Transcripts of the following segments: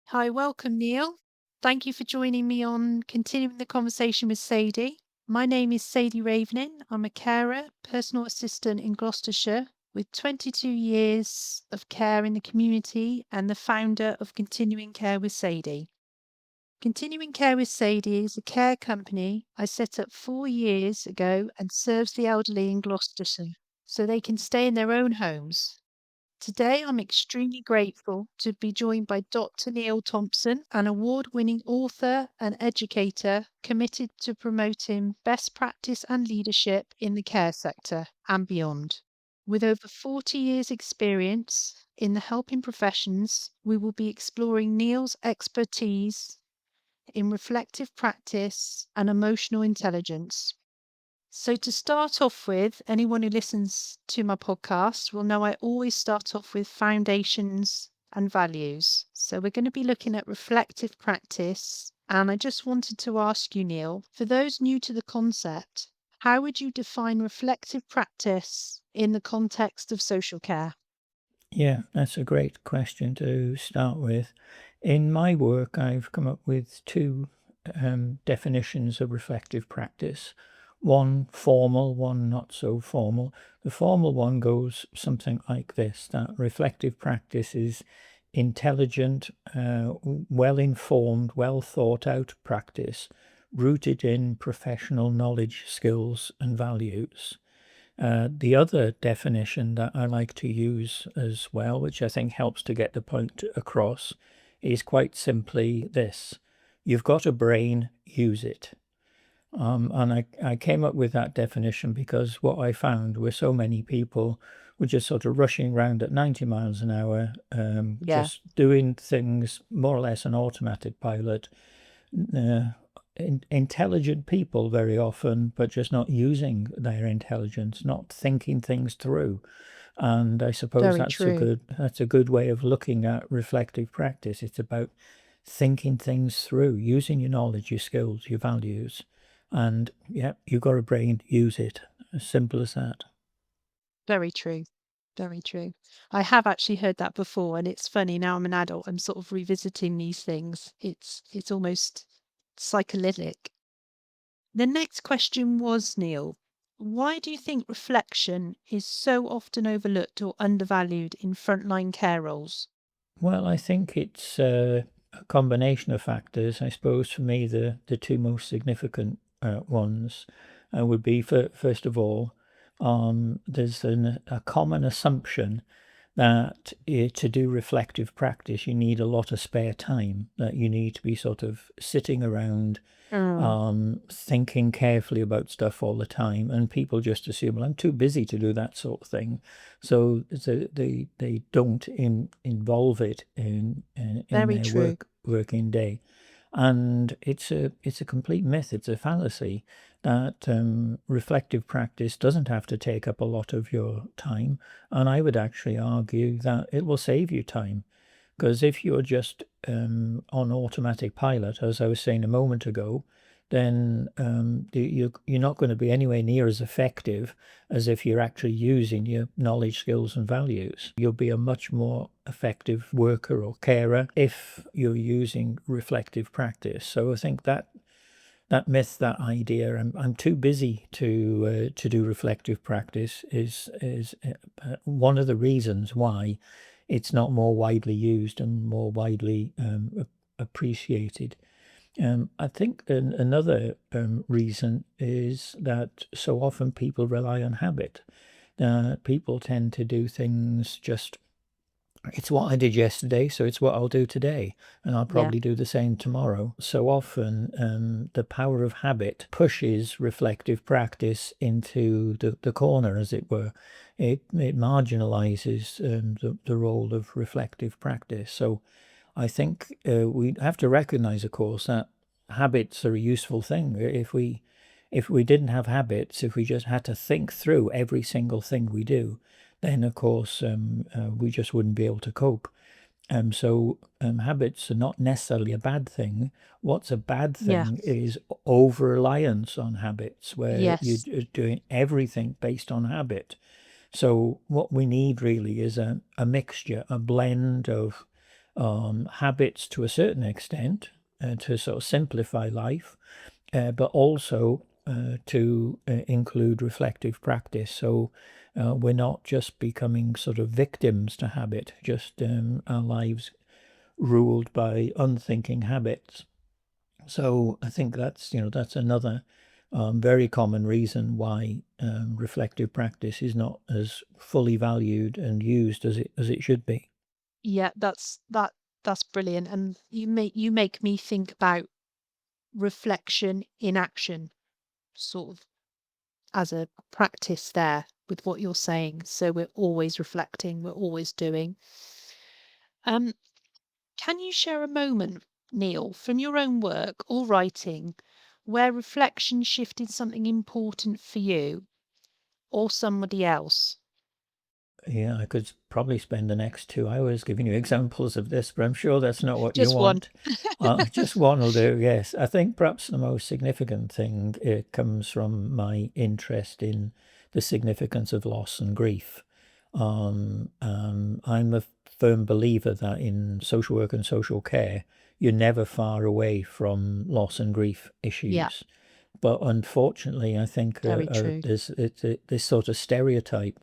Hi, welcome, Neil. Thank you for joining me on continuing the conversation with Sadie. My name is Sadie Ravening. I'm a carer, personal assistant in Gloucestershire with 22 years of care in the community and the founder of Continuing Care with Sadie. Continuing Care with Sadie is a care company I set up 4 years ago and serves the elderly in Gloucestershire so they can stay in their own homes. Today, I'm extremely grateful to be joined by Dr. Neil Thompson, an award winning author and educator committed to promoting best practice and leadership in the care sector and beyond. With over 40 years' experience in the helping professions, we will be exploring Neil's expertise in reflective practice and emotional intelligence. So, to start off with, anyone who listens to my podcast will know I always start off with foundations and values. So, we're going to be looking at reflective practice. And I just wanted to ask you, Neil, for those new to the concept, how would you define reflective practice in the context of social care? Yeah, that's a great question to start with. In my work, I've come up with two definitions of reflective practice. One formal, one not so formal. The formal one goes something like this, that reflective practice is intelligent, well informed, well thought out practice rooted in professional knowledge, skills, and values. The other definition that I like to use as well, which I think helps to get the point across, is quite simply this: you've got a brain, use it. And I came up with that definition because what I found were so many people were just sort of rushing around at 90 miles an hour, Yeah, just doing things more or less on automatic pilot. Uh, Intelligent people very often, but just not using their intelligence, not thinking things through. And I suppose very true. that's a good way of looking at reflective practice. It's about thinking things through, using your knowledge, your skills, your values. And yeah, you've got a brain, use it. As simple as that. Very true. Very true. I have actually heard that before, and it's funny now I'm an adult, I'm sort of revisiting these things. It's almost psycholytic. The next question was, Neil, why do you think reflection is so often overlooked or undervalued in frontline care roles? Well, I think it's a combination of factors. I suppose for me, the two most significant ones would be, first of all, there's a common assumption that to do reflective practice, you need a lot of spare time, that you need to be sort of sitting around Mm, thinking carefully about stuff all the time, and people just assume, well, I'm too busy to do that sort of thing, so they don't involve it in very their true. working day, and it's a complete myth. It's a fallacy that reflective practice doesn't have to take up a lot of your time, and I would actually argue that it will save you time. Because if you're just on automatic pilot, as I was saying a moment ago, then you're not going to be anywhere near as effective as if you're actually using your knowledge, skills, and values. You'll be a much more effective worker or carer if you're using reflective practice. So I think that myth, that idea, I'm too busy to do reflective practice is one of the reasons why it's not more widely used and more widely appreciated. I think another reason is that so often people rely on habit. People tend to do things just, it's what I did yesterday, so it's what I'll do today, and I'll Yeah. probably do the same tomorrow. So often, the power of habit pushes reflective practice into the corner, as it were. It marginalizes the role of reflective practice. So I think we have to recognize, of course, that habits are a useful thing. If we didn't have habits, if we just had to think through every single thing we do, then of course we just wouldn't be able to cope. So habits are not necessarily a bad thing. What's a bad Yeah. thing is over reliance on habits, where you're Yes. doing everything based on habit. So what we need really is a mixture, a blend of habits to a certain extent to sort of simplify life, but also to include reflective practice. So we're not just becoming sort of victims to habit, just our lives ruled by unthinking habits. So I think that's another very common reason why reflective practice is not as fully valued and used as it should be. Yeah, that's brilliant. And you make me think about reflection in action, sort of as a practice there with what you're saying. So we're always reflecting, we're always doing. Um, can you share a moment, Neil, from your own work or writing where reflection shifted something important for you or somebody else? Yeah, I could probably spend the next 2 hours giving you examples of this, but I'm sure that's not what you Just one. want. Just one will do, yes. I think perhaps the most significant thing comes from my interest in the significance of loss and grief. I'm a firm believer that in social work and social care, you're never far away from loss and grief Yeah, issues. But unfortunately, I think very true. there's this sort of stereotype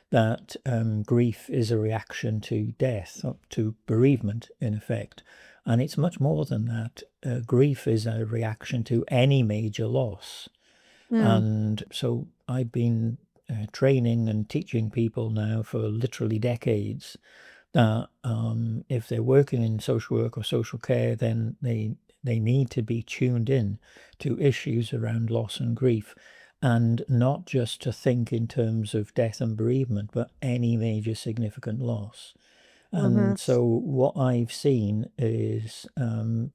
that grief is a reaction to death, to bereavement, in effect. And it's much more than that. Grief is a reaction to any major loss. Mm, And so I've been training and teaching people now for literally decades that if they're working in social work or social care, then they need to be tuned in to issues around loss and grief, and not just to think in terms of death and bereavement, but any major significant loss. hmm. And so what I've seen is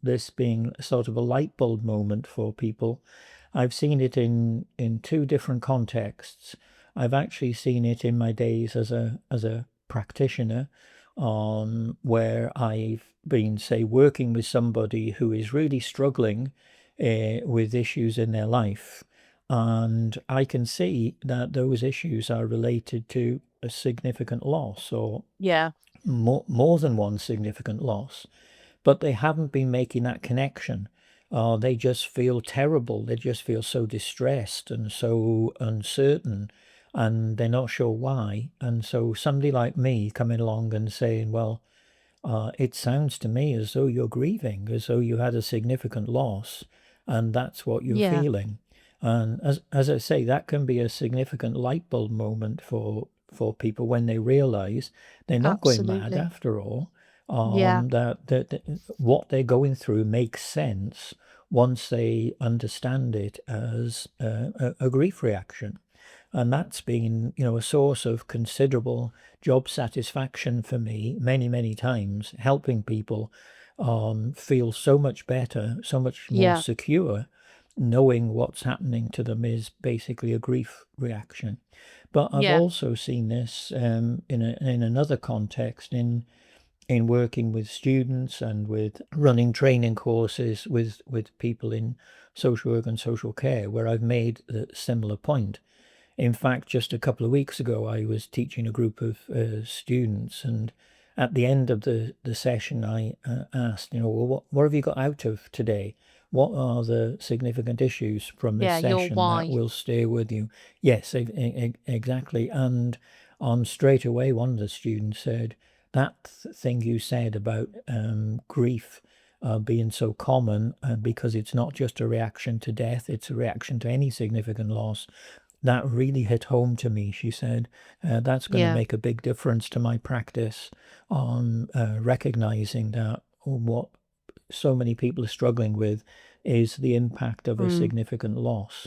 this being sort of a light bulb moment for people. I've seen it in two different contexts. I've actually seen it in my days as a practitioner, where I've been, say, working with somebody who is really struggling with issues in their life. And I can see that those issues are related to a significant loss or Yeah, more than one significant loss, but they haven't been making that connection. They just feel terrible. They just feel so distressed and so uncertain, and they're not sure why. And so somebody like me coming along and saying, well, it sounds to me as though you're grieving, as though you had a significant loss, and that's what you're yeah, feeling. And as I say, that can be a significant light bulb moment for people when they realize they're not going mad absolutely. after all. Yeah, That what they're going through makes sense once they understand it as a grief reaction. And that's been, a source of considerable job satisfaction for me many, many times, helping people feel so much better, so much more yeah, secure, knowing what's happening to them is basically a grief reaction. But I've yeah. also seen this in another context in working with students and with running training courses with people in social work and social care, where I've made a similar point. In fact, just a couple of weeks ago, I was teaching a group of students, and at the end of the session, I asked, well, what have you got out of today? What are the significant issues from this Yeah, your session that why. will stay with you? Yes, exactly. And straight away, one of the students said, that thing you said about grief being so common, because it's not just a reaction to death, it's a reaction to any significant loss. That really hit home to me, she said. That's going to Yeah. make a big difference to my practice on recognizing that what so many people are struggling with is the impact of a Mm, significant loss.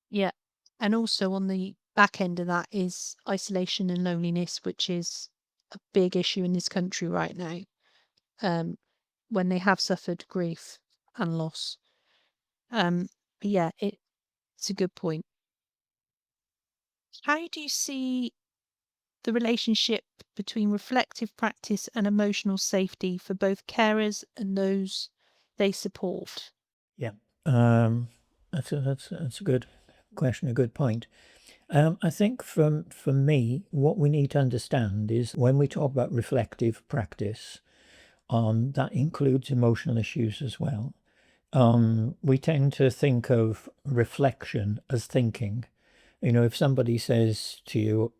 yeah. And also on the back end of that is isolation and loneliness, which is a big issue in this country right now. Um, when they have suffered grief and loss. But yeah, it's a good point. How do you see the relationship between reflective practice and emotional safety for both carers and those they support? Yeah. That's a good question, a good point. I think for me, what we need to understand is when we talk about reflective practice, That includes emotional issues as well. We tend to think of reflection as thinking. If somebody says to you,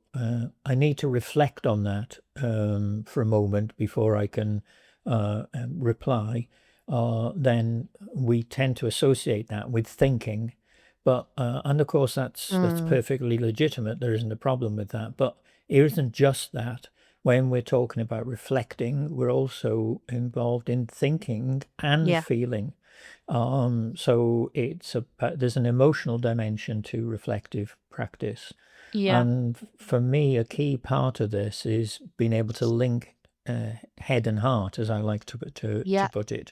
I need to reflect on that for a moment before I can reply, then we tend to associate that with thinking. But and of course that's Mm, perfectly legitimate. There isn't a problem with that. But it isn't just that. When we're talking about reflecting, we're also involved in thinking and yeah, feeling. So there's an emotional dimension to reflective practice. yeah, And for me, a key part of this is being able to link head and heart, as I like to yeah, put it.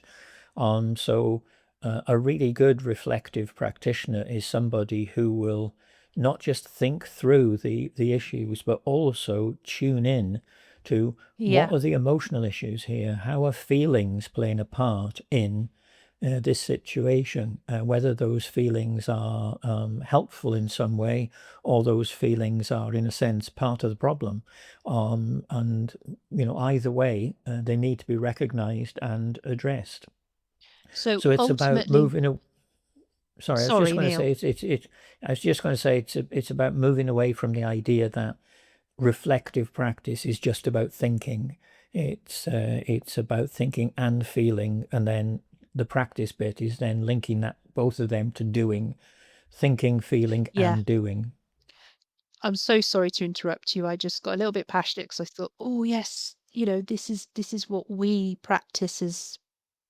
So a really good reflective practitioner is somebody who will not just think through the issues, but also tune in to what yeah. are the emotional issues here? How are feelings playing a part in this situation, whether those feelings are helpful in some way or those feelings are, in a sense, part of the problem. And either way, they need to be recognized and addressed. So So it's about ultimately, moving. Sorry, I was just sorry, going to Neil. say I was just going to say it's about moving away from the idea that reflective practice is just about thinking. It's about thinking and feeling, and then the practice bit is then linking that both of them to doing, thinking, feeling, Yeah, and doing. I'm so sorry to interrupt you. I just got a little bit passionate because I thought, oh yes, this is what we practice as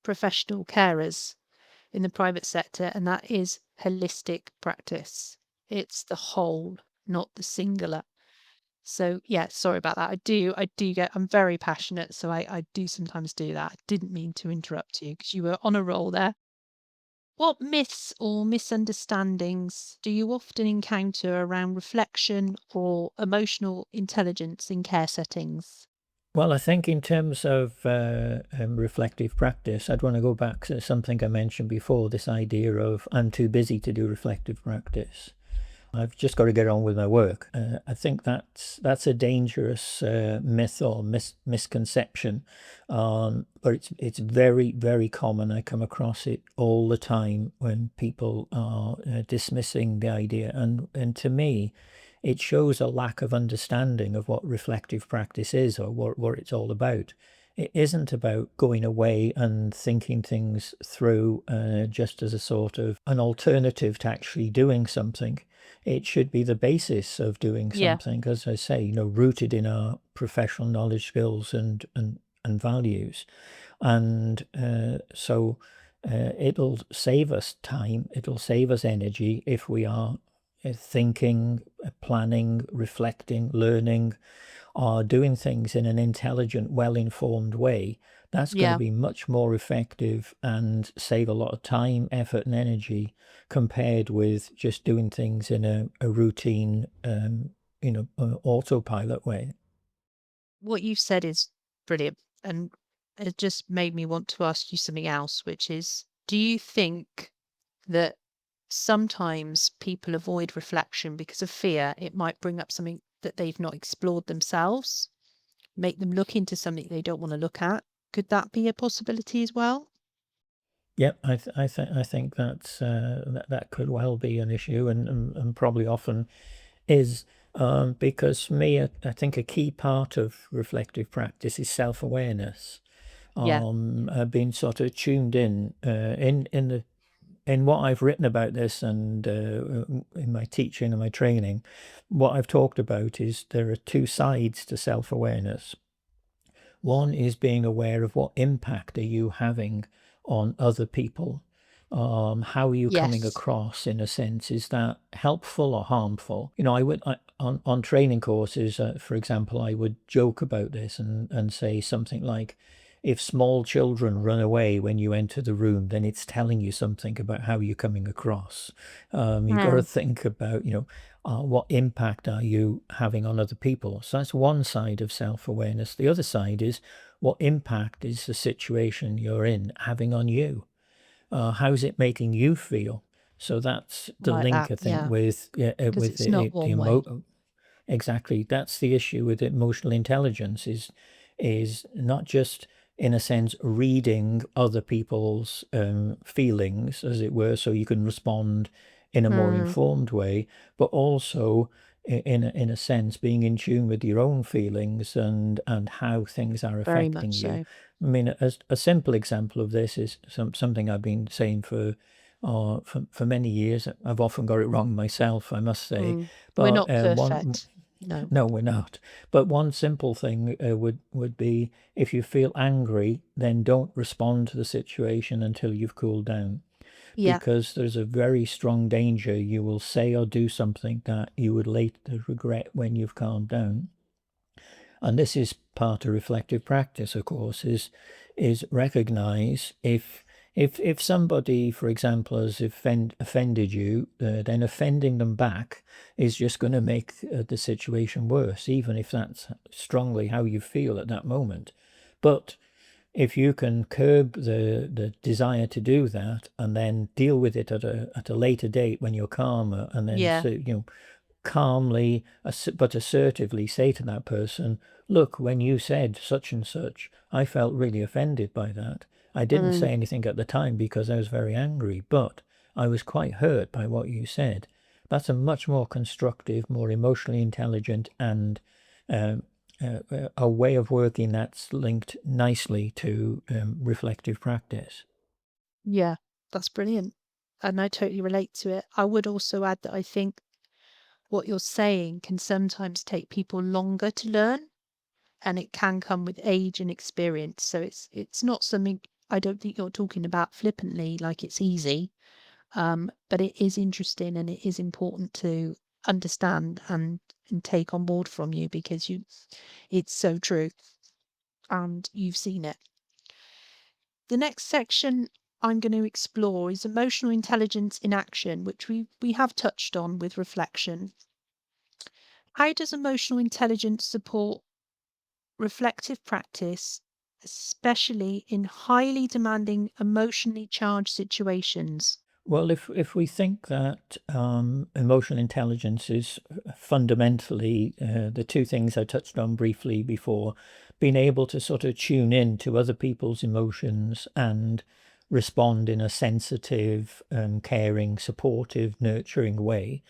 professional carers in the private sector, and that is holistic practice. It's the whole, not the singular. So yeah, sorry about that. I'm very passionate, so I do sometimes do that. I didn't mean to interrupt you because you were on a roll there. What myths or misunderstandings do you often encounter around reflection or emotional intelligence in care settings? Well, I think in terms of reflective practice, I'd want to go back to something I mentioned before, this idea of I'm too busy to do reflective practice. I've just got to get on with my work. I think that's a dangerous myth or misconception, but it's very very common. I come across it all the time when people are dismissing the idea, and to me, it shows a lack of understanding of what reflective practice is or what it's all about. It isn't about going away and thinking things through just as a sort of an alternative to actually doing something. It should be the basis of doing Yeah. something, as I say, rooted in our professional knowledge, skills, and values. And it'll save us time, it'll save us energy if we are thinking, planning, reflecting, learning, are doing things in an intelligent, well-informed way. That's going to Yeah. be much more effective and save a lot of time, effort, and energy compared with just doing things in a routine, autopilot way. What you've said is brilliant. And it just made me want to ask you something else, which is, do you think that sometimes people avoid reflection because of fear? It might bring up something that they've not explored themselves, make them look into something they don't want to look at. Could that be a possibility as well? Yep, I think that could well be an issue, and probably often is, because for me, I think a key part of reflective practice is self-awareness. Yeah. Being sort of tuned in what I've written about this, and in my teaching and my training, what I've talked about is there are two sides to self-awareness. One is being aware of what impact are you having on other people. How are you coming Yes. across, in a sense? Is that helpful or harmful? On training courses, for example, I would joke about this and say something like, if small children run away when you enter the room, then it's telling you something about how you're coming across. You've got to Mm, think about, what impact are you having on other people? So that's one side of self-awareness. The other side is, what impact is the situation you're in having on you? How's it making you feel? So that's the like link, that. I think, Yeah. with Because with it's not the one way. exactly. That's the issue with emotional intelligence is not just in a sense, reading other people's feelings, as it were, so you can respond in a more Mm, informed way, but also in a sense being in tune with your own feelings and how things are very affecting much you. so. I mean, a simple example of this is something I've been saying for many years. I've often got it wrong myself, I must say. Mm. We're But not perfect. No. no, we're not. But one simple thing would be, if you feel angry, then don't respond to the situation until you've cooled down, Yeah. because there's a very strong danger you will say or do something that you would later regret when you've calmed down. And this is part of reflective practice, of course, is recognize if somebody, for example, has offended you, then offending them back is just going to make the situation worse, even if that's strongly how you feel at that moment. But if you can curb the desire to do that and then deal with it at a later date when you're calmer, and then Yeah. so, calmly but assertively say to that person, look, when you said such and such, I felt really offended by that. I didn't Mm. say anything at the time because I was very angry, but I was quite hurt by what you said. That's a much more constructive, more emotionally intelligent, and um, a way of working that's linked nicely to reflective practice. Yeah. That's brilliant. And I totally relate to it. I would also add that I think what you're saying can sometimes take people longer to learn, and it can come with age and experience. So it's not something, I don't think you're talking about flippantly, like it's easy. But it is interesting and it is important to understand and take on board from you, because it's so true and you've seen it. The next section I'm going to explore is emotional intelligence in action, which we have touched on with reflection. How does emotional intelligence support reflective practice, especially in highly demanding, emotionally charged situations? Well, if we think that emotional intelligence is fundamentally the two things I touched on briefly before, being able to sort of tune in to other people's emotions and respond in a sensitive, caring, supportive, nurturing way,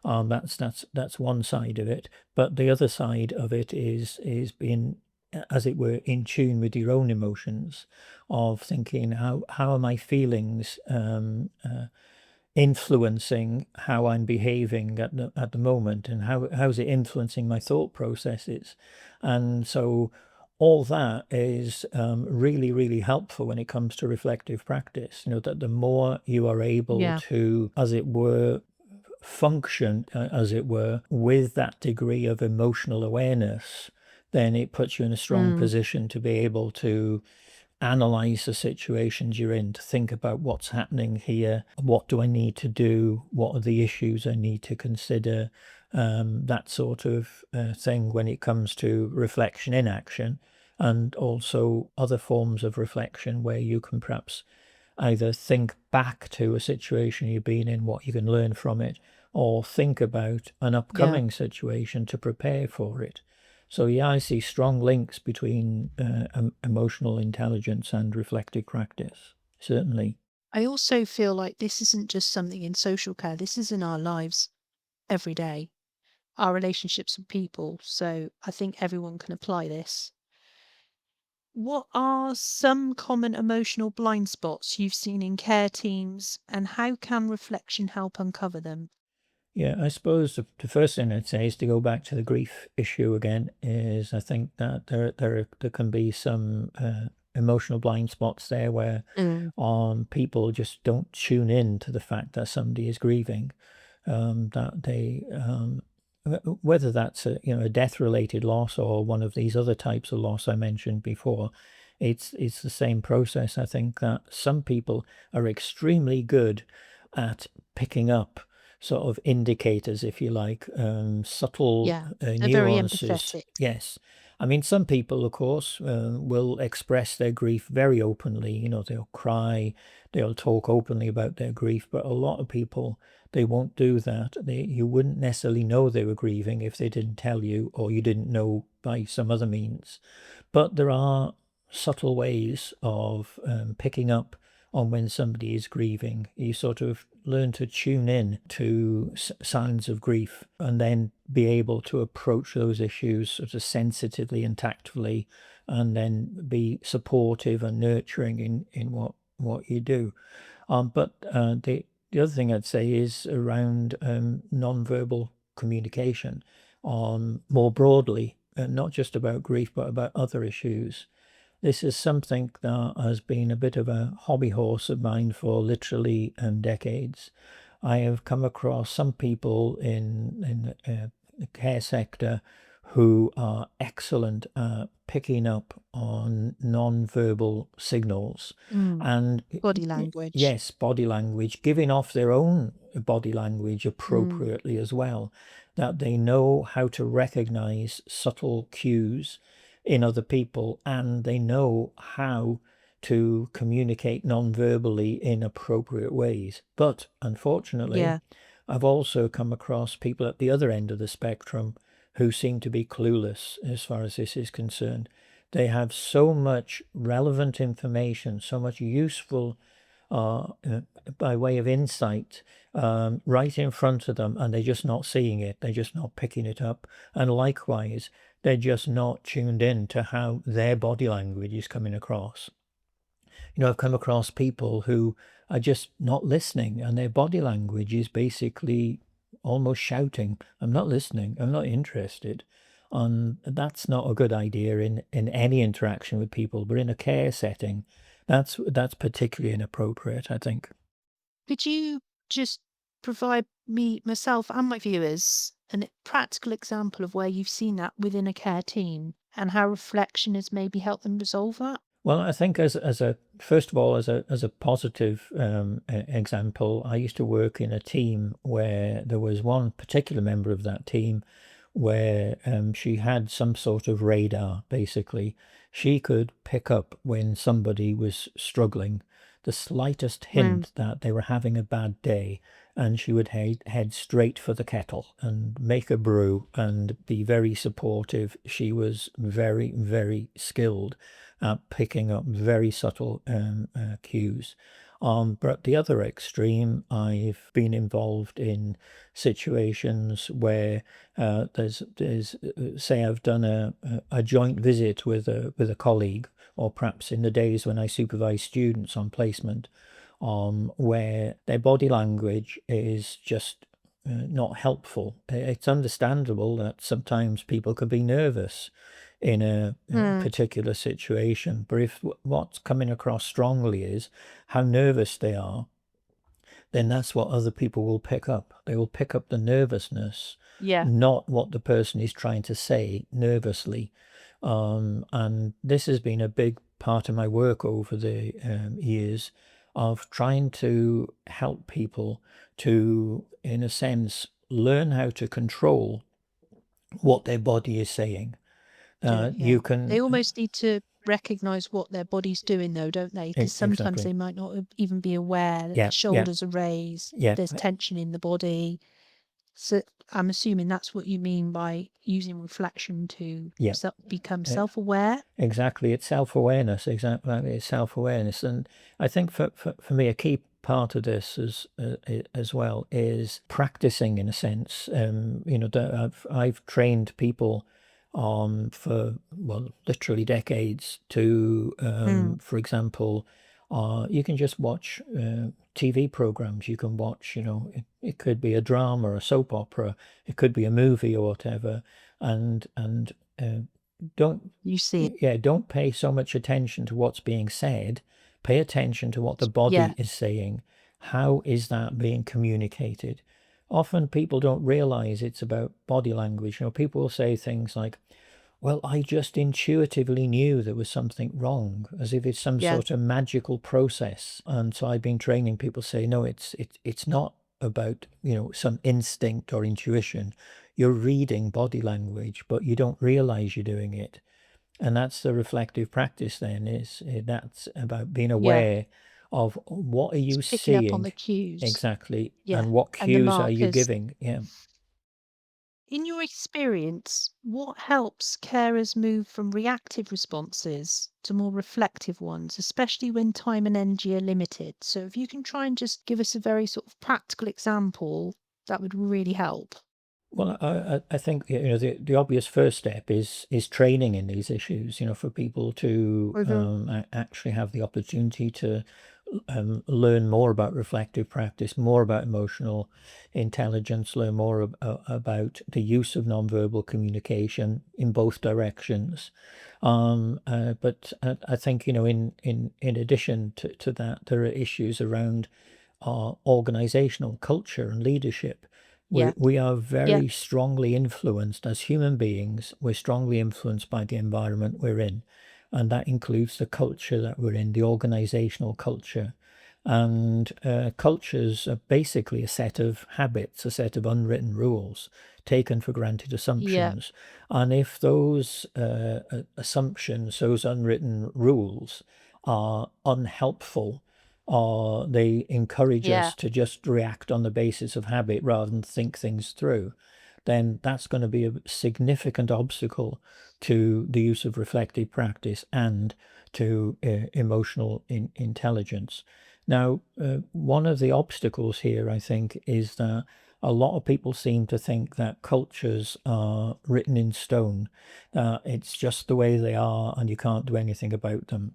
that's one side of it. But the other side of it is being, as it were, in tune with your own emotions, of thinking, how are my feelings influencing how I'm behaving at the moment, and how's it influencing my thought processes. And so all that is really, really helpful when it comes to reflective practice. That the more you are able Yeah, to, as it were, function, as it were, with that degree of emotional awareness, then it puts you in a strong mm, position to be able to analyze the situations you're in, to think about what's happening here, what do I need to do, what are the issues I need to consider, that sort of thing when it comes to reflection in action, and also other forms of reflection where you can perhaps either think back to a situation you've been in, what you can learn from it, or think about an yeah. upcoming situation to prepare for it. So, yeah, I see strong links between emotional intelligence and reflective practice, certainly. I also feel like this isn't just something in social care, this is in our lives every day, our relationships with people. So I think everyone can apply this. What are some common emotional blind spots you've seen in care teams, and how can reflection help uncover them? Yeah, I suppose the first thing I'd say is to go back to the grief issue again. Is I think that there can be some emotional blind spots there where Mm, people just don't tune in to the fact that somebody is grieving, that they whether that's a death related loss or one of these other types of loss I mentioned before. It's the same process. I think that some people are extremely good at picking up sort of indicators, if you like, subtle yeah, they're very nuances. empathetic. Yes. I mean, some people, of course, will express their grief very openly. They'll cry, they'll talk openly about their grief. But a lot of people, they won't do that. You wouldn't necessarily know they were grieving if they didn't tell you, or you didn't know by some other means. But there are subtle ways of picking up on when somebody is grieving. You sort of learn to tune in to signs of grief and then be able to approach those issues sort of sensitively and tactfully, and then be supportive and nurturing in what you do. But the other thing I'd say is around non-verbal communication, more broadly, not just about grief, but about other issues. This is something that has been a bit of a hobby horse of mine for literally decades. I have come across some people in the care sector who are excellent at picking up on non-verbal signals, Mm. and Body language. yes, body language, giving off their own body language Mm. appropriately as well, that they know how to recognize subtle cues in other people, and they know how to communicate non-verbally in appropriate ways. But unfortunately, Yeah. I've also come across people at the other end of the spectrum who seem to be clueless as far as this is concerned. They have so much relevant information, so much useful uh, uh, by way of insight right in front of them, and they're just not seeing it. They're just not picking it up. And likewise, they're just not tuned in to how their body language is coming across. I've come across people who are just not listening, and their body language is basically almost shouting, "I'm not listening, I'm not interested." And that's not a good idea in any interaction with people, but in a care setting, that's particularly inappropriate, I think. Could you just provide me, myself, and my viewers a practical example of where you've seen that within a care team and how reflection has maybe helped them resolve that? Well, I think as a first of all, as a positive example, I used to work in a team where there was one particular member of that team where she had some sort of radar. Basically, she could pick up when somebody was struggling, the slightest Mm. hint that they were having a bad day, and she would head straight for the kettle and make a brew and be very supportive. She was very, very skilled at picking up very subtle cues. But at the other extreme, I've been involved in situations where say I've done a joint visit with a colleague, or perhaps in the days when I supervise students on placement, where their body language is just not helpful. It's understandable that sometimes people could be nervous in a Mm. particular situation, but if what's coming across strongly is how nervous they are, then that's what other people will pick up. They will pick up the nervousness, Yeah. not what the person is trying to say nervously. And this has been a big part of my work over the years, of trying to help people to, in a sense, learn how to control what their body is saying. Yeah. You They can, almost need to recognize what their body's doing, though, don't they? Because sometimes exactly. they might not even be aware that the Yeah, yeah, shoulders are raised, yeah, there's tension in the body. So I'm assuming that's what you mean by using reflection to yeah. become uh, self-aware. Exactly, it's self-awareness. Exactly, it's self-awareness, and I think for me a key part of this as well is practicing in a sense. That I've trained people for, well, literally decades to, Mm. for example, you can just watch TV programs. You can watch, it could be a drama, a soap opera, it could be a movie or whatever, and uh, don't You see it. yeah, don't pay so much attention to what's being said. Pay attention to what the Yeah. body is saying. How is that being communicated? Often people don't realize it's about body language. People will say things like, "Well, I just intuitively knew there was something wrong," as if it's some Yeah. sort of magical process. And so I've been training people say, no, it's not about, some instinct or intuition. You're reading body language, but you don't realize you're doing it. And that's the reflective practice then, is that's about being Yeah. aware of what are It's you picking up on seeing the cues. exactly, Yeah. and what And the cues are you markers. giving. Yeah. In your experience, what helps carers move from reactive responses to more reflective ones, especially when time and energy are limited? So, if you can try and just give us a very sort of practical example, that would really help. Well, I think the obvious first step is training in these issues. For people to Mhm. actually have the opportunity to learn more about reflective practice, more about emotional intelligence, learn more about the use of nonverbal communication in both directions. But I think in addition to that, there are issues around our organizational culture and leadership. We Yeah. we are Yeah. very strongly influenced as human beings. We're strongly influenced by the environment we're in, and that includes the culture that we're in, the organizational culture. And cultures are basically a set of habits, a set of unwritten rules, taken for granted Yeah. assumptions. And if those assumptions, those unwritten rules, are unhelpful, or they encourage Yeah. us to just react on the basis of habit rather than think things through, then that's going to be a significant obstacle to the use of reflective practice and to emotional intelligence. Now, one of the obstacles here, I think, is that a lot of people seem to think that cultures are written in stone, that it's just the way they are and you can't do anything about them.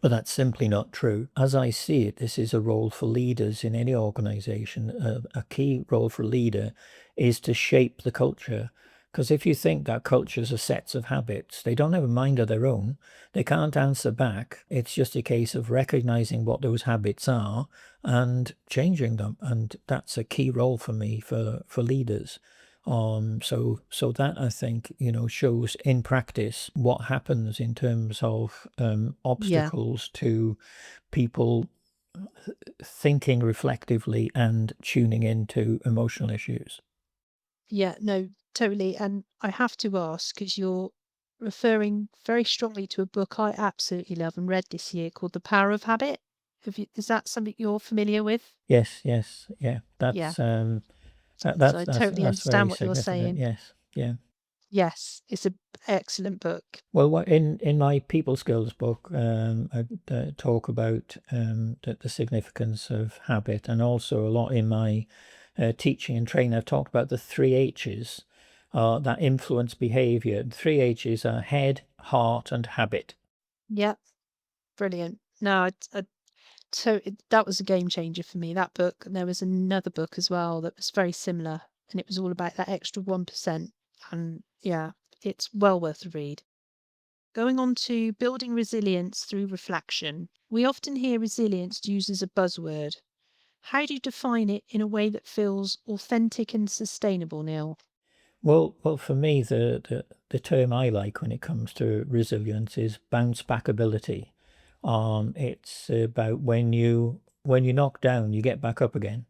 But that's simply not true. As I see it, this is a role for leaders in any organization. A key role for a leader is to shape the culture. Because if you think that cultures are sets of habits, they don't have a mind of their own. They can't answer back. It's just a case of recognizing what those habits are and changing them. And that's a key role for me for leaders. So that I think, shows in practice what happens in terms of Yeah. obstacles to people thinking reflectively and tuning into emotional issues. Yeah. No, totally. And I have to ask, because you're referring very strongly to a book I absolutely love and read this year called The Power of Habit. Is that something you're familiar with? Yes, yes, yeah. Yeah. So I totally That's very understand what you're significant. saying. Yes, yeah. Yes, it's an excellent book. Well, in my people skills book, I talk about the significance of habit, and also a lot in my teaching and training. I've talked about the three H's that influence behavior. The three H's are head, heart, and habit. Yeah, brilliant. No, that was a game changer for me, that book. And there was another book as well that was very similar, and it was all about that extra 1%. And yeah, it's well worth the read. Going on to building resilience through reflection. We often hear resilience used as a buzzword. How do you define it in a way that feels authentic and sustainable, Neil? Well, for me, the term I like when it comes to resilience is bounce back ability. It's about when you knock down, you get back up again.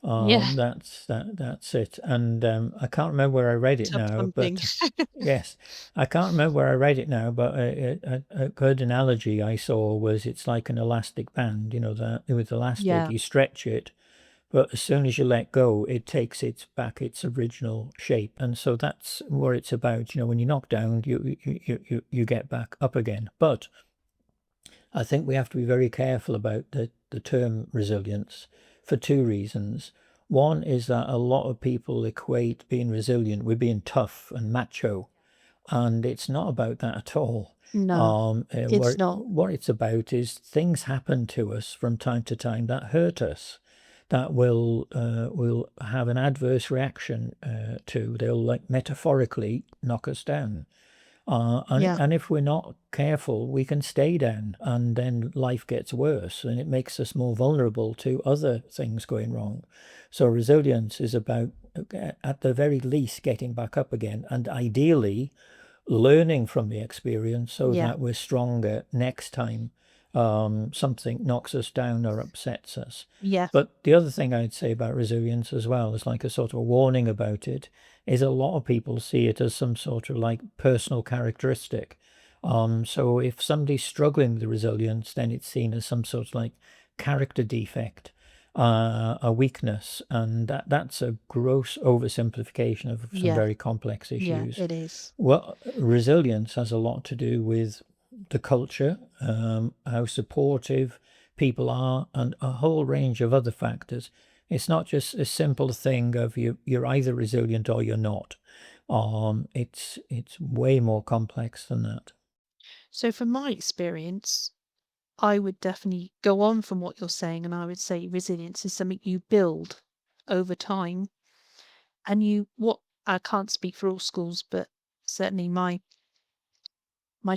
Yeah, That's it. And I can't remember where I read it tub now, thumping. but yes, I can't remember where I read it now, but a good analogy I saw was it's like an elastic band. That with elastic, Yeah, you stretch it, but as soon as you let go, it takes its back its original shape. And so that's what it's about. When you knock down, you get back up again. But I think we have to be very careful about the term resilience for two reasons. One is that a lot of people equate being resilient with being tough and macho, and it's not about that at all. no, it's not. What it's about is things happen to us from time to time that hurt us, that will have an adverse reaction to. They'll like metaphorically knock us down. And Yeah, and if we're not careful, we can stay down, and then life gets worse, and it makes us more vulnerable to other things going wrong. So resilience is about, at the very least, getting back up again, and ideally learning from the experience so yeah, that we're stronger next time something knocks us down or upsets us. yeah, But the other thing I'd say about resilience as well, is like a sort of a warning about it, is a lot of people see it as some sort of like personal characteristic. So if somebody's struggling with resilience, then it's seen as some sort of like character defect. a weakness, and that's a gross oversimplification of some Yeah. very complex Yeah, issues. it is. Well, resilience has a lot to do with the culture, how supportive people are, and a whole range of other factors. It's not just a simple thing of you're either resilient or you're not. It's way more complex than that. So from my experience, I would definitely go on from what you're saying, and I would say resilience is something you build over time. And what I can't speak for all schools, but certainly my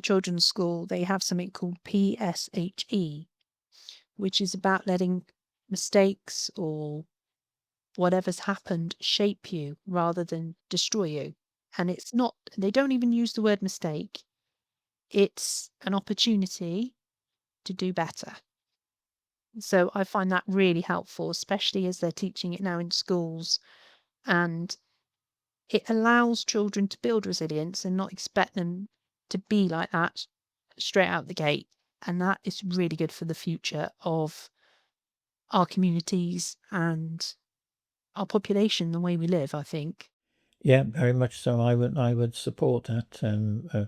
children's school, they have something called PSHE, which is about letting mistakes or whatever's happened shape you rather than destroy you. And it's not, they don't even use the word mistake. It's an opportunity to do better. So I find that really helpful, especially as they're teaching it now in schools. And it allows children to build resilience and not expect them to be like that straight out the gate. And that is really good for the future of our communities and our population, the way we live, I think. Yeah, very much so. I would support that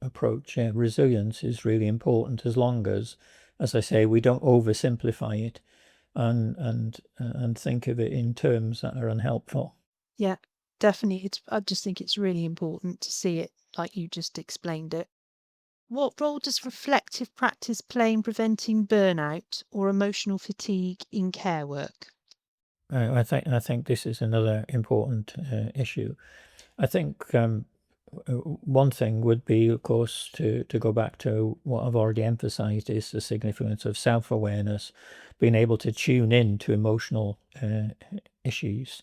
approach. Yeah, resilience is really important as I say, we don't oversimplify it and think of it in terms that are unhelpful. Yeah, definitely. I just think it's really important to see it like you just explained it. What role does reflective practice play in preventing burnout or emotional fatigue in care work? I think this is another important issue. I think one thing would be, of course, to go back to what I've already emphasized is the significance of self-awareness, being able to tune in to emotional issues.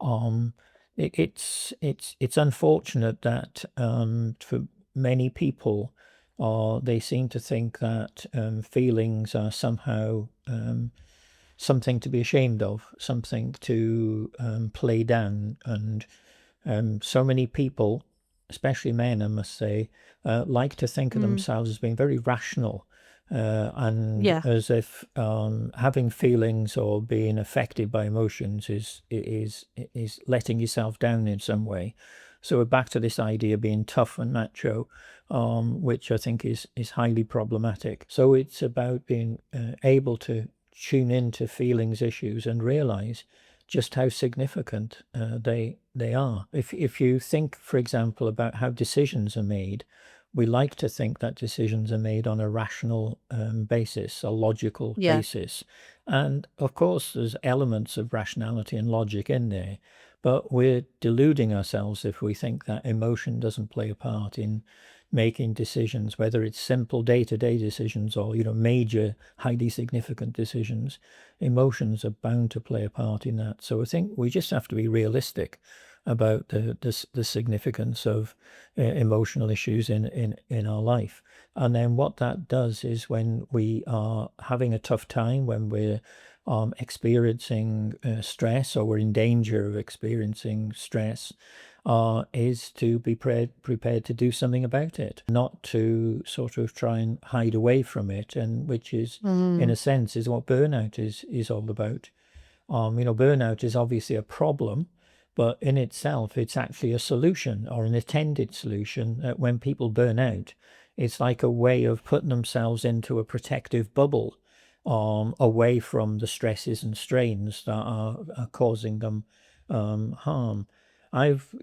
Um, it's unfortunate that for many people, they seem to think that feelings are somehow something to be ashamed of, something to play down, and so many people, especially men, I must say, like to think of Mm, themselves as being very rational, and yeah. as if having feelings or being affected by emotions is letting yourself down in some way. So we're back to this idea of being tough and macho, which I think is highly problematic. So it's about being able to tune into feelings, issues, and realize just how significant they are. If you think, for example, about how decisions are made, we like to think that decisions are made on a rational basis, a logical Yeah. basis, and of course there's elements of rationality and logic in there, but we're deluding ourselves if we think that emotion doesn't play a part in making decisions, whether it's simple day-to-day decisions or major, highly significant decisions. Emotions are bound to play a part in that. So I think we just have to be realistic about the significance of emotional issues in our life. And then what that does is when we are having a tough time, when we're experiencing stress or we're in danger of experiencing stress, is to be prepared to do something about it, not to sort of try and hide away from it, and which is, in Mm, a sense, is what burnout is all about. Burnout is obviously a problem, but in itself, it's actually a solution or an attended solution. When people burn out, it's like a way of putting themselves into a protective bubble, away from the stresses and strains that are causing them harm. I've,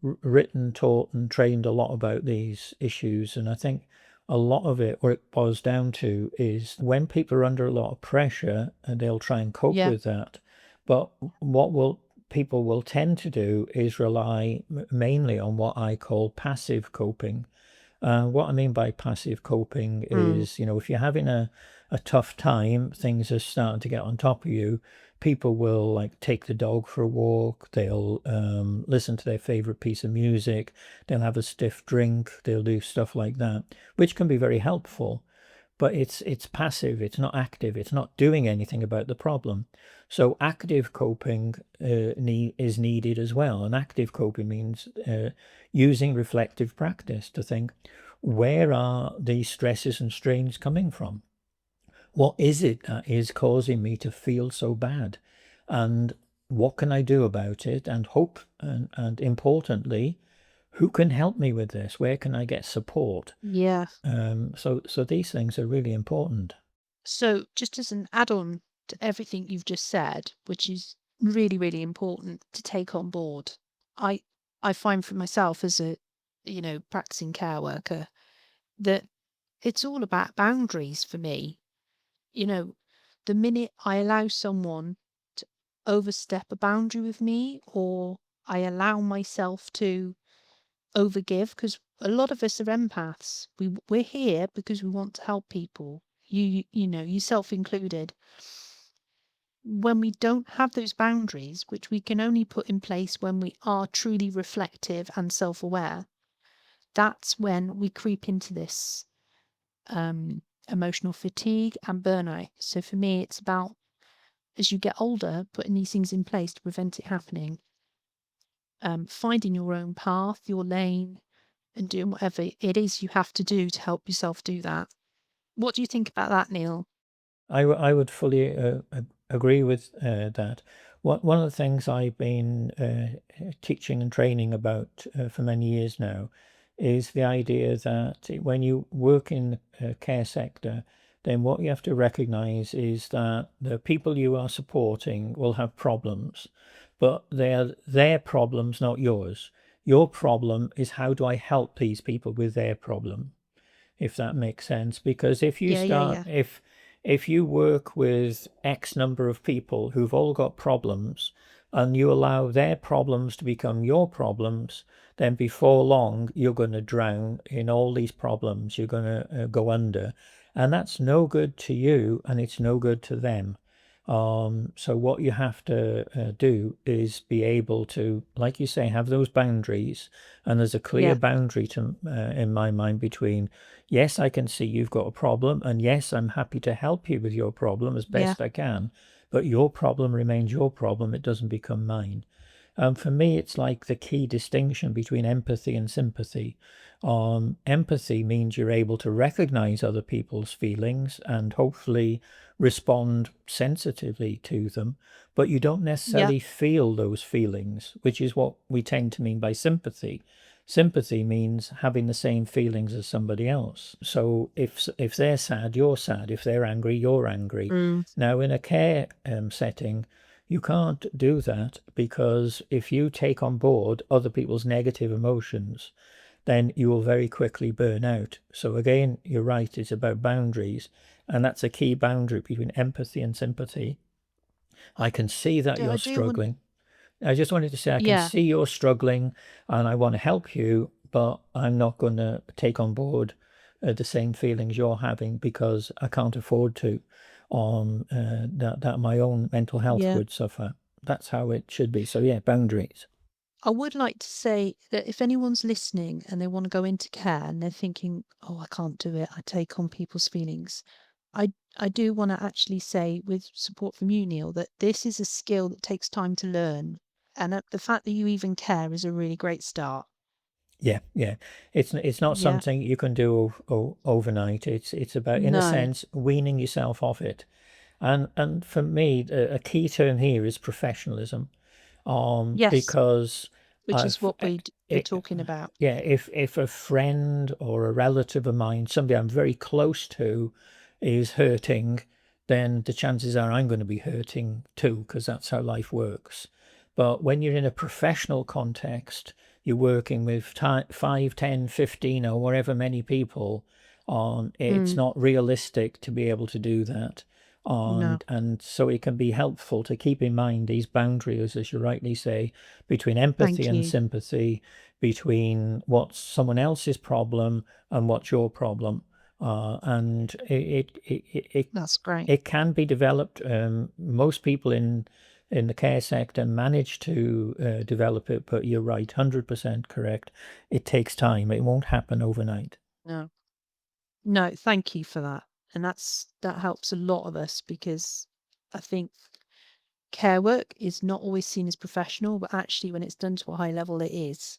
written, taught, and trained a lot about these issues, and I think a lot of it, what it boils down to, is when people are under a lot of pressure, and they'll try and cope yeah. with that. But what will people will tend to do is rely mainly on what I call passive coping. What I mean by passive coping Mm, is, if you're having a tough time, things are starting to get on top of you, people will like take the dog for a walk, they'll listen to their favorite piece of music, they'll have a stiff drink, they'll do stuff like that, which can be very helpful, but it's passive, it's not active, it's not doing anything about the problem. So active coping is needed as well. And active coping means using reflective practice to think, where are these stresses and strains coming from? What is it that is causing me to feel so bad? And what can I do about it? And hope, and importantly, who can help me with this? Where can I get support? Yeah. So these things are really important. So just as an add-on to everything you've just said, which is really, really important to take on board, I I find for myself as a, practicing care worker that it's all about boundaries for me. You know, the minute I allow someone to overstep a boundary with me, or I allow myself to overgive, because a lot of us are empaths. We're here because we want to help people. Yourself included. When we don't have those boundaries, which we can only put in place when we are truly reflective and self-aware, that's when we creep into this emotional fatigue and burnout. So for me, it's about, as you get older, putting these things in place to prevent it happening, finding your own path, your lane, and doing whatever it is you have to do to help yourself do that. What do you think about that, Neil? I would fully agree with that. One of the things I've been teaching and training about for many years now is the idea that when you work in the care sector, then what you have to recognize is that the people you are supporting will have problems, but they're their problems, not yours. Your problem is, how do I help these people with their problem? If that makes sense. Because if you Yeah, yeah, start, yeah. if you work with X number of people who've all got problems, and you allow their problems to become your problems, then before long you're going to drown in all these problems. You're going to go under, and that's no good to you, and it's no good to them. So what you have to do is be able to, like you say, have those boundaries, and there's a clear Yeah, boundary to, in my mind, between, yes, I can see you've got a problem, and yes, I'm happy to help you with your problem as yeah, best I can, but your problem remains your problem. It doesn't become mine. For me, it's like the key distinction between empathy and sympathy. Empathy means you're able to recognize other people's feelings and hopefully respond sensitively to them, but you don't yeah, necessarily feel those feelings, which is what we tend to mean by sympathy. Sympathy means having the same feelings as somebody else. So if they're sad, you're sad. If they're angry, you're angry. mm, Now, in a care setting, you can't do that, because if you take on board other people's negative emotions, then you will very quickly burn out. So again, you're right, it's about boundaries. And that's a key boundary between empathy and sympathy. I can see that I you're do want. struggling. I just wanted to say, I can Yeah, see you're struggling and I want to help you, but I'm not going to take on board the same feelings you're having, because I can't afford to, that my own mental health yeah. would suffer. That's how it should be. So yeah, boundaries. I would like to say that if anyone's listening and they want to go into care and they're thinking, "Oh, I can't do it. I take on people's feelings." I do want to actually say, with support from you, Neil, that this is a skill that takes time to learn, and the fact that you even care is a really great start. Yeah, yeah. It's not Yeah. something you can do overnight. It's about, in a No. sense, weaning yourself off it. And for me, a key term here is professionalism. Yes, Because which is I've what we're it, talking about. yeah, if a friend or a relative of mine, somebody I'm very close to, is hurting, then the chances are I'm going to be hurting too, because that's how life works. But when you're in a professional context, you're working with 5, 10, 15, or whatever many people, it's Mm, not realistic to be able to do that. no, And so it can be helpful to keep in mind these boundaries, as you rightly say, between empathy thank and you. sympathy, between what's someone else's problem and what's your problem. And That's great. it can be developed. Most people in the care sector manage to develop it, but you're right, 100% correct. It takes time. It won't happen overnight. No, no, thank you for that. And that helps a lot of us, because I think care work is not always seen as professional, but actually when it's done to a high level, it is.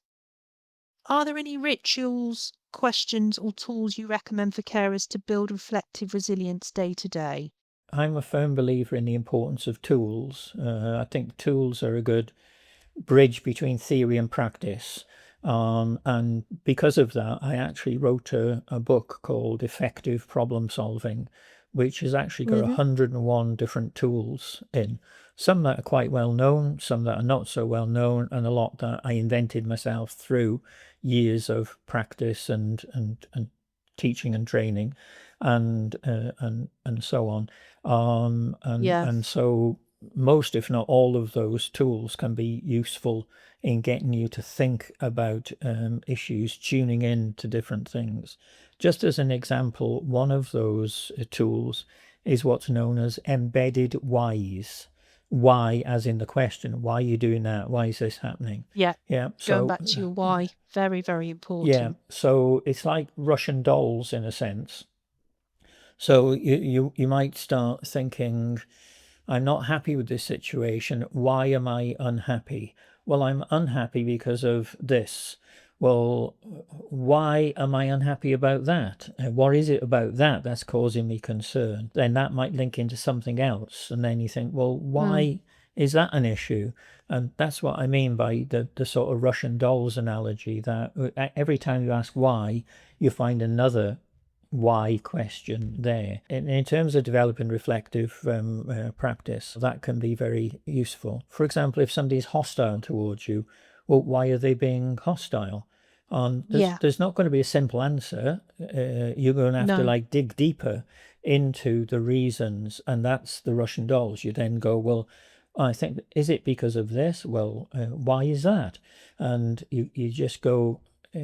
Are there any rituals questions or tools you recommend for carers to build reflective resilience day to day? I'm a firm believer in the importance of tools. I think tools are a good bridge between theory and practice. And because of that, I actually wrote a book called Effective Problem Solving, which has actually got Hmm. 101 different tools in. Some that are quite well known, some that are not so well known, and a lot that I invented myself through years of practice and teaching and training and so on. Yeah. And so most, if not all of those tools can be useful in getting you to think about issues, tuning in to different things. Just as an example, one of those tools is what's known as embedded whys. Why, as in the question, why are you doing that? Why is this happening? Yeah. Yeah, Going so back to your why. Very, very yeah, important. so it's like Russian dolls in a sense. So you might start thinking, I'm not happy with this situation. Why am I unhappy? Well, I'm unhappy because of this. Well, why am I unhappy about that? And what is it about that that's causing me concern? Then that might link into something else. And then you think, well, Mm. why is that an issue? And that's what I mean by the sort of Russian dolls analogy, that every time you ask why, you find another why question there. In terms of developing reflective practice, that can be very useful. For example, if somebody's hostile towards you, well, why are they being hostile? Yeah. There's not going to be a simple answer. You're going to have to No. like dig deeper into the reasons, and that's the Russian dolls. You then go, well, I think, is it because of this? Well, why is that? And you just go,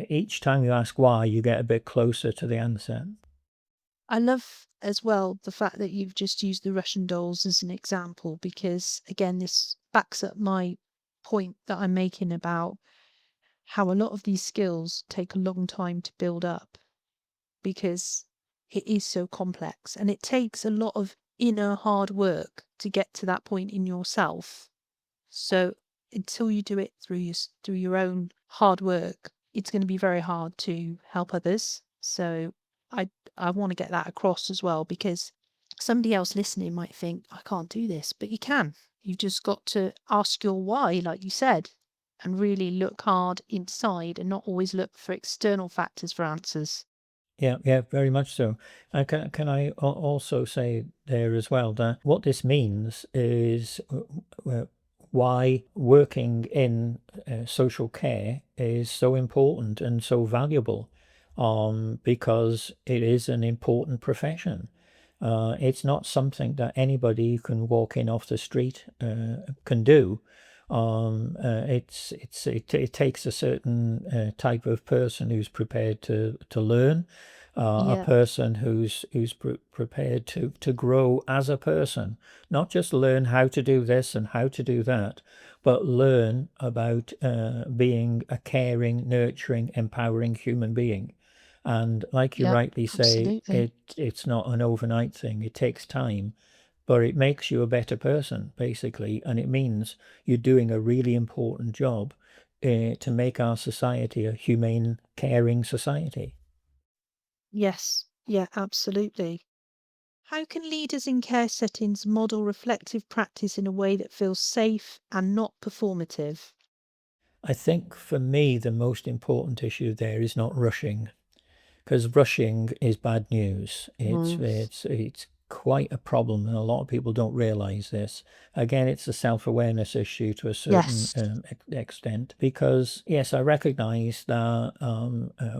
each time you ask why, you get a bit closer to the answer. I love as well the fact that you've just used the Russian dolls as an example, because again, this backs up my point that I'm making about how a lot of these skills take a long time to build up, because it is so complex and it takes a lot of inner hard work to get to that point in yourself. So until you do it through your own hard work, it's going to be very hard to help others. So I I want to get that across as well, because somebody else listening might think I can't do this, but you can. You've just got to ask your why, like you said, and really look hard inside and not always look for external factors for answers. Yeah, yeah, very much so. And can I also say there as well that what this means is why working in social care is so important and so valuable, because it is an important profession. It's not something that anybody who can walk in off the street can do. It takes a certain type of person who's prepared to learn, a Yeah, person who's prepared to grow as a person, not just learn how to do this and how to do that, but learn about being a caring, nurturing, empowering human being. And like you yeah, rightly say, absolutely. it's not an overnight thing. It takes time, but it makes you a better person, basically. And it means you're doing a really important job to make our society a humane, caring society. Yes, yeah, absolutely. How can leaders in care settings model reflective practice in a way that feels safe and not performative? I think for me, the most important issue there is not rushing, because rushing is bad news. Mm. It's quite a problem, and a lot of people don't realize this. Again, it's a self-awareness issue to a certain Yes. extent, because yes, I recognize that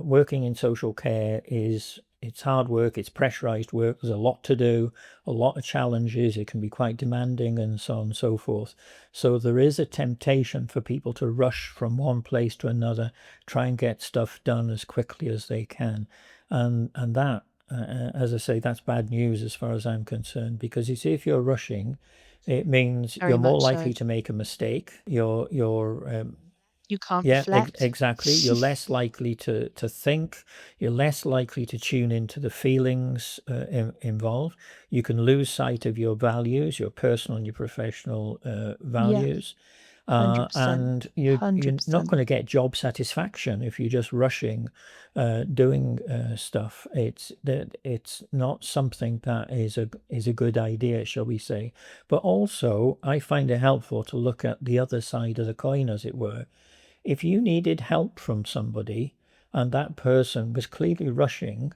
working in social care is it's hard work, it's pressurized work. There's a lot to do, a lot of challenges. It can be quite demanding, and so on and so forth. So there is a temptation for people to rush from one place to another, try and get stuff done as quickly as they can, and that, as I say, that's bad news as far as I'm concerned, because you see, if you're rushing, it means Very you're more much so. likely to make a mistake. You're You can't yeah, reflect. exactly. You're less likely to think. You're less likely to tune into the feelings involved. You can lose sight of your values, your personal and your professional Yeah. values. 100%. And you're not 100%. going to get job satisfaction if you're just rushing, doing stuff. It's not something that is a good idea, shall we say? But also, I find it helpful to look at the other side of the coin, as it were. If you needed help from somebody and that person was clearly rushing,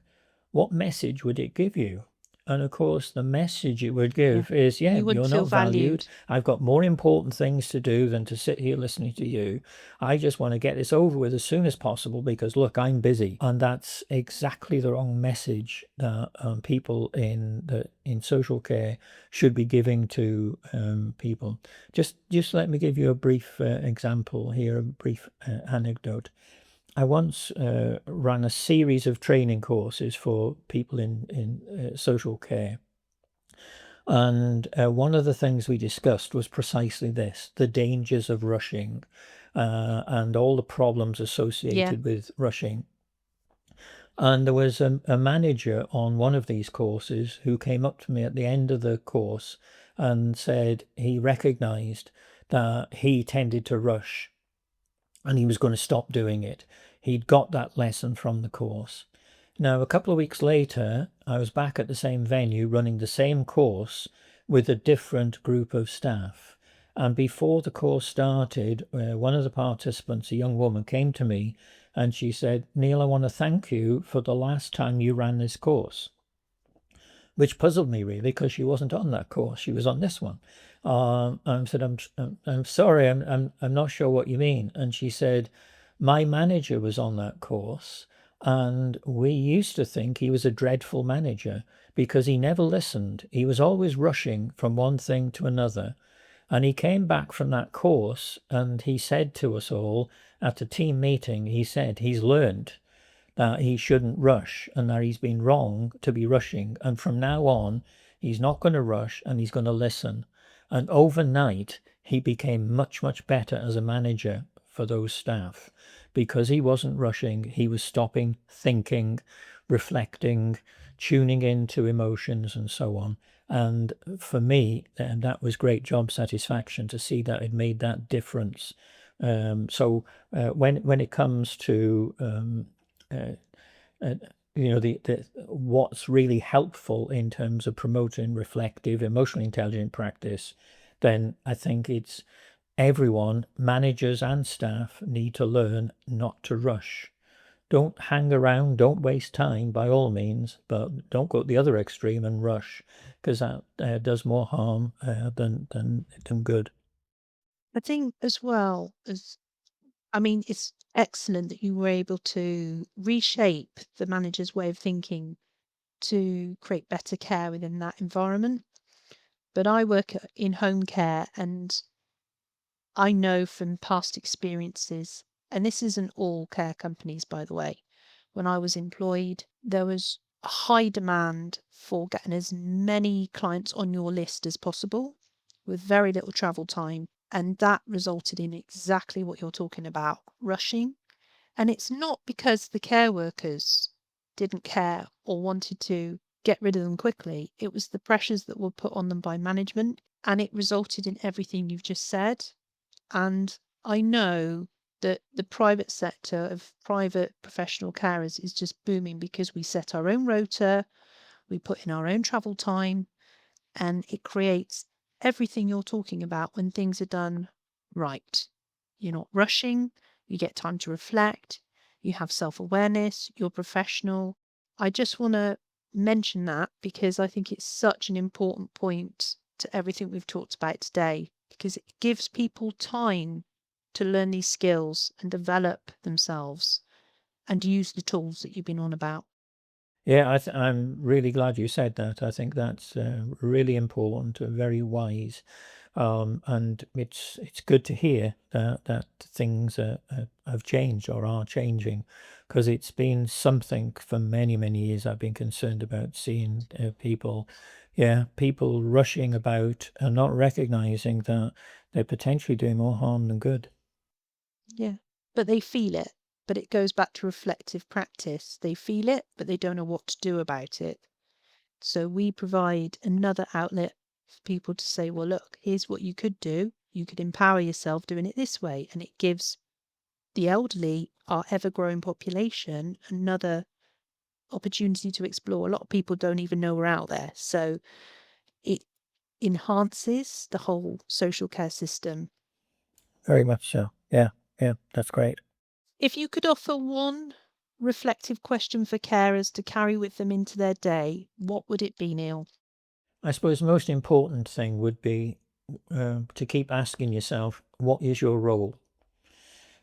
what message would it give you? And of course, the message it would Yeah. give is, yeah, You wouldn't you're feel not valued. valued. I've got more important things to do than to sit here listening to you. I just want to get this over with as soon as possible because, look, I'm busy. And that's exactly the wrong message that people in social care should be giving to people. Just let me give you a brief example here, a brief anecdote. I once ran a series of training courses for people in social care. And one of the things we discussed was precisely this, the dangers of rushing and all the problems Yeah. associated with rushing. And there was a manager on one of these courses who came up to me at the end of the course and said he recognized that he tended to rush and he was going to stop doing it. He'd got that lesson from the course. Now, a couple of weeks later, I was back at the same venue running the same course with a different group of staff. And before the course started, one of the participants, a young woman, came to me and she said, Neil, I want to thank you for the last time you ran this course, which puzzled me really because she wasn't on that course. She was on this one. I said, I'm sorry, I'm not sure what you mean. And she said, my manager was on that course, and we used to think he was a dreadful manager because he never listened. He was always rushing from one thing to another. And he came back from that course and he said to us all at a team meeting, he said he's learned that he shouldn't rush and that he's been wrong to be rushing. And from now on, he's not going to rush and he's going to listen. And overnight, he became much, much better as a manager for those staff because he wasn't rushing. He was stopping, thinking, reflecting, tuning into emotions and so on. And for me, and that was great job satisfaction to see that it made that difference. So when it comes to uh, uh, the what's really helpful in terms of promoting reflective, emotionally intelligent practice, then I think it's everyone, managers and staff, need to learn not to rush. Don't hang around, don't waste time by all means, but don't go to the other extreme and rush because that does more harm than good. I think as well as, I mean, it's excellent that you were able to reshape the manager's way of thinking to create better care within that environment. But I work in home care, and I know from past experiences, and this isn't all care companies, by the way. When I was employed, there was a high demand for getting as many clients on your list as possible with very little travel time. And that resulted in exactly what you're talking about, rushing. And it's not because the care workers didn't care or wanted to get rid of them quickly. It was the pressures that were put on them by management. And it resulted in everything you've just said. And I know that the private sector of private professional carers is just booming because we set our own rota, we put in our own travel time, and it creates everything you're talking about when things are done right. You're not rushing, you get time to reflect, you have self awareness, you're professional. I just want to mention that because I think it's such an important point to everything we've talked about today because it gives people time to learn these skills and develop themselves and use the tools that you've been on about. Yeah, I'm really glad you said that. I think that's really important, very wise, and it's good to hear that things have changed or are changing, because it's been something for many years I've been concerned about seeing people, yeah, people rushing about and not recognizing that they're potentially doing more harm than good. Yeah. But they feel it. But it goes back to reflective practice. They feel it, but they don't know what to do about it. So we provide another outlet for people to say, well, look, here's what you could do. You could empower yourself doing it this way. And it gives the elderly, our ever-growing population, another opportunity to explore. A lot of people don't even know we're out there. So it enhances the whole social care system. Very much so. Yeah, yeah, that's great. If you could offer one reflective question for carers to carry with them into their day, what would it be, Neil? I suppose the most important thing would be to keep asking yourself, what is your role?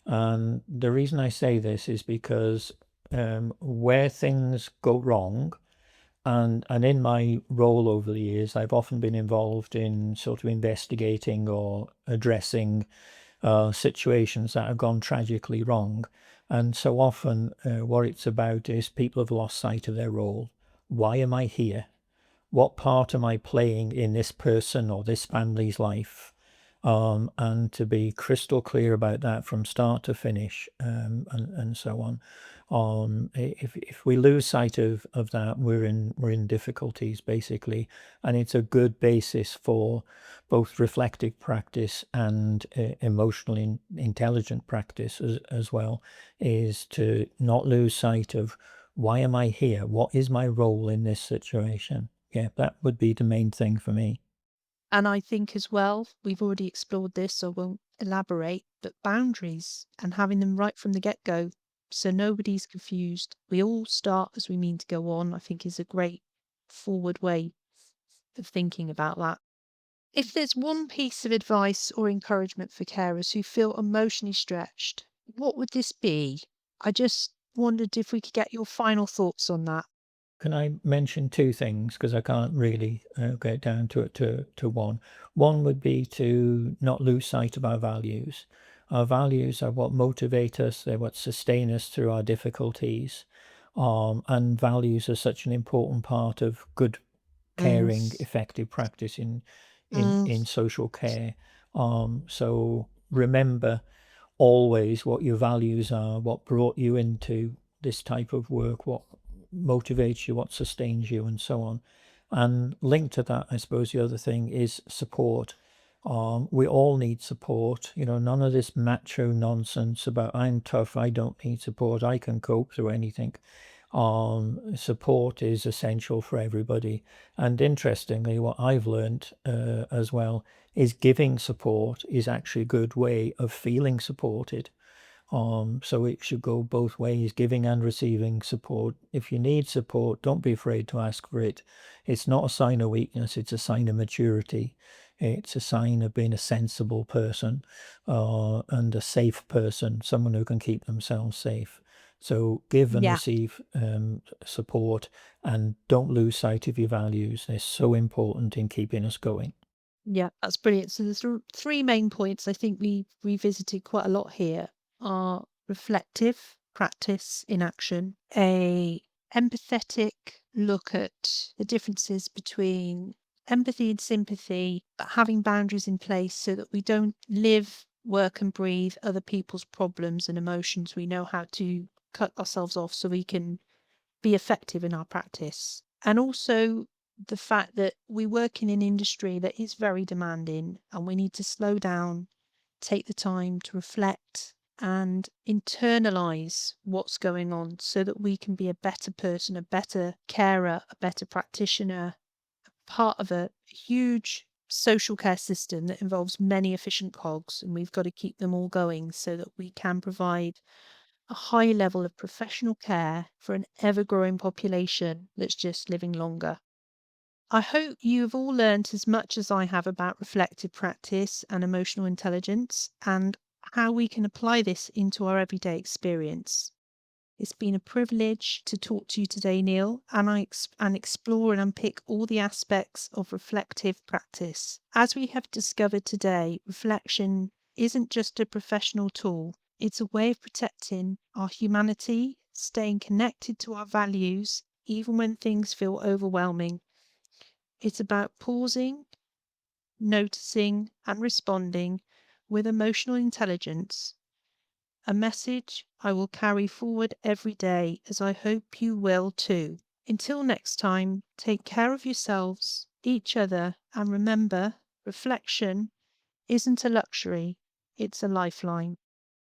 And the reason I say this is because where things go wrong, and in my role over the years, I've often been involved in sort of investigating or addressing situations that have gone tragically wrong. And so often, what it's about is people have lost sight of their role. Why am I here? What part am I playing in this person or this family's life? And to be crystal clear about that from start to finish, and so on. If we lose sight of that, we're in difficulties basically, and it's a good basis for both reflective practice and emotionally intelligent practice as well, is to not lose sight of why am I here? What is my role in this situation? Yeah, that would be the main thing for me. And I think as well, we've already explored this, so I won't elaborate, but boundaries and having them right from the get-go so nobody's confused. We all start as we mean to go on, I think is a great forward way of thinking about that. If there's one piece of advice or encouragement for carers who feel emotionally stretched, what would this be? I just wondered if we could get your final thoughts on that. Can I mention two things because I can't really get down to one. One would be to not lose sight of our values. Our values are what motivate us. They're what sustain us through our difficulties. And values are such an important part of good, Mm, caring, effective practice in in mm, in social care. So remember always what your values are, what brought you into this type of work, what motivates you, what sustains you, and so on. And linked to that, I suppose the other thing is support. We all need support. None of this macho nonsense about I'm tough, I don't need support, I can cope through anything. Support is essential for everybody. And interestingly, what I've learned as well is giving support is actually a good way of feeling supported. So it should go both ways, giving and receiving support. If you need support, don't be afraid to ask for it. It's not a sign of weakness, it's a sign of maturity. It's a sign of being a sensible person and a safe person, someone who can keep themselves safe. So give and yeah. receive support, and don't lose sight of your values. They're so important in keeping us going. Yeah, that's brilliant. So the three main points I think we revisited quite a lot here are reflective practice in action, a empathetic look at the differences between empathy and sympathy, but having boundaries in place so that we don't live, work and breathe other people's problems and emotions. We know how to cut ourselves off so we can be effective in our practice. And also the fact that we work in an industry that is very demanding and we need to slow down, take the time to reflect and internalize what's going on so that we can be a better person, a better carer, a better practitioner, part of a huge social care system that involves many efficient cogs, and we've got to keep them all going so that we can provide a high level of professional care for an ever growing population that's just living longer. I hope you have all learned as much as I have about reflective practice and emotional intelligence and how we can apply this into our everyday experience. It's been a privilege to talk to you today, Neil, and explore and unpick all the aspects of reflective practice. As we have discovered today, reflection isn't just a professional tool, it's a way of protecting our humanity, staying connected to our values, even when things feel overwhelming. It's about pausing, noticing, and responding with emotional intelligence, a message I will carry forward every day, as I hope you will too. Until next time, take care of yourselves, each other, and remember reflection isn't a luxury, it's a lifeline.